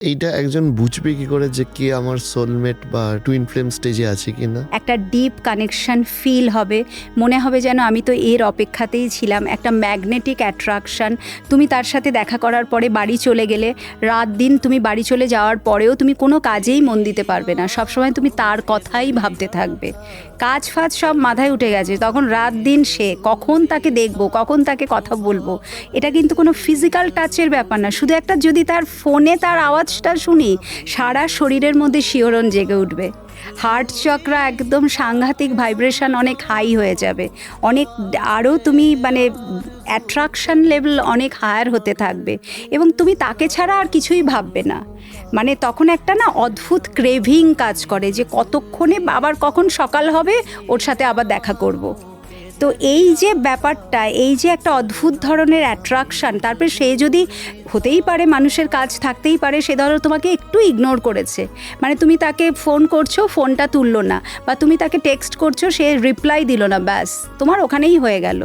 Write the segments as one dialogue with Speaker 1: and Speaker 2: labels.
Speaker 1: এইটা একজন বুঝবে কি করে যে কে আমার সোলমেট বা টুইন ফ্লেম স্টেজে আছে কিনা?
Speaker 2: একটা ডিপ কানেকশন ফিল হবে, মনে হবে যেন আমি তো এর অপেক্ষাতেই ছিলাম, একটা ম্যাগনেটিক অ্যাট্রাকশান। তুমি তার সাথে দেখা করার পরে বাড়ি চলে গেলে, রাত দিন তুমি বাড়ি চলে যাওয়ার পরেও তুমি কোনো কাজেই মন দিতে পারবে না, সবসময় তুমি তার কথাই ভাবতে থাকবে। কাজ ফাজ সব মাথায় উঠে গেছে, তখন রাত দিন সে কখন তাকে দেখবো, কখন তাকে কথা বলবো। এটা কিন্তু কোনো ফিজিক্যাল টাচের ব্যাপার না, শুধু একটা যদি তার ফোনে তার আওয়াজটা শুনি, সারা শরীরের মধ্যে শিহরণ জেগে উঠবে, হার্ট চক্র একদম সাংঘাতিক ভাইব্রেশন অনেক হাই হয়ে যাবে, অনেক আরও তুমি মানে অ্যাট্রাকশান লেভেল অনেক হায়ার হতে থাকবে, এবং তুমি তাকে ছাড়া আর কিছুই ভাববে না। মানে তখন একটা না অদ্ভুত ক্রেভিং কাজ করে যে কতক্ষণে আবার কখন সকাল হবে ওর সাথে আবার দেখা করব। তো এই যে ব্যাপারটা, এই যে একটা অদ্ভুত ধরনের অ্যাট্রাকশান, তারপরে সে যদি, হতেই পারে মানুষের কাজ থাকতেই পারে, সে ধরো তোমাকে একটু ইগনোর করেছে, মানে তুমি তাকে ফোন করছো, ফোনটা তুললো না, বা তুমি তাকে টেক্সট করছো, সে রিপ্লাই দিল না, ব্যাস তোমার ওখানেই হয়ে গেল।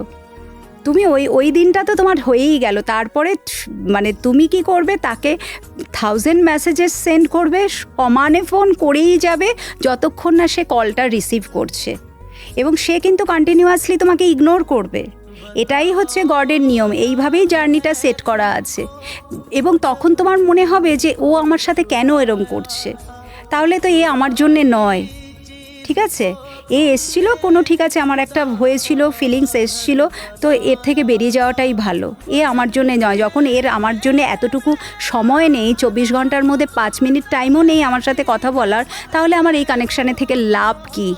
Speaker 2: তুমি ওই দিনটা তো তোমার হয়েই গেল। তারপরে মানে তুমি কি করবে, তাকে 1000 মেসেজেস সেন্ড করবে, সমানে ফোন করেই যাবে যতক্ষণ না সে কলটা রিসিভ করছে, এবং সে কিন্তু কন্টিনিউয়াসলি তোমাকে ইগনোর করবে। এটাই হচ্ছে গডের নিয়ম, এইভাবেই জার্নিটা সেট করা আছে। এবং তখন তোমার মনে হবে যে ও আমার সাথে কেন এরম করছে, তাহলে তো এ আমার জন্যে নয়। ঠিক আছে, এ এসছিল কোনো, ঠিক আছে আমার একটা হয়েছিল, ফিলিংস এসছিল, তো এর থেকে বেরিয়ে যাওয়াটাই ভালো। এ আমার জন্যে নয়, যখন এর আমার জন্যে এতটুকু সময় নেই, 24 ঘন্টার মধ্যে 5 মিনিট টাইমও নেই আমার সাথে কথা বলার, তাহলে আমার এই কানেকশানে থেকে লাভ কী?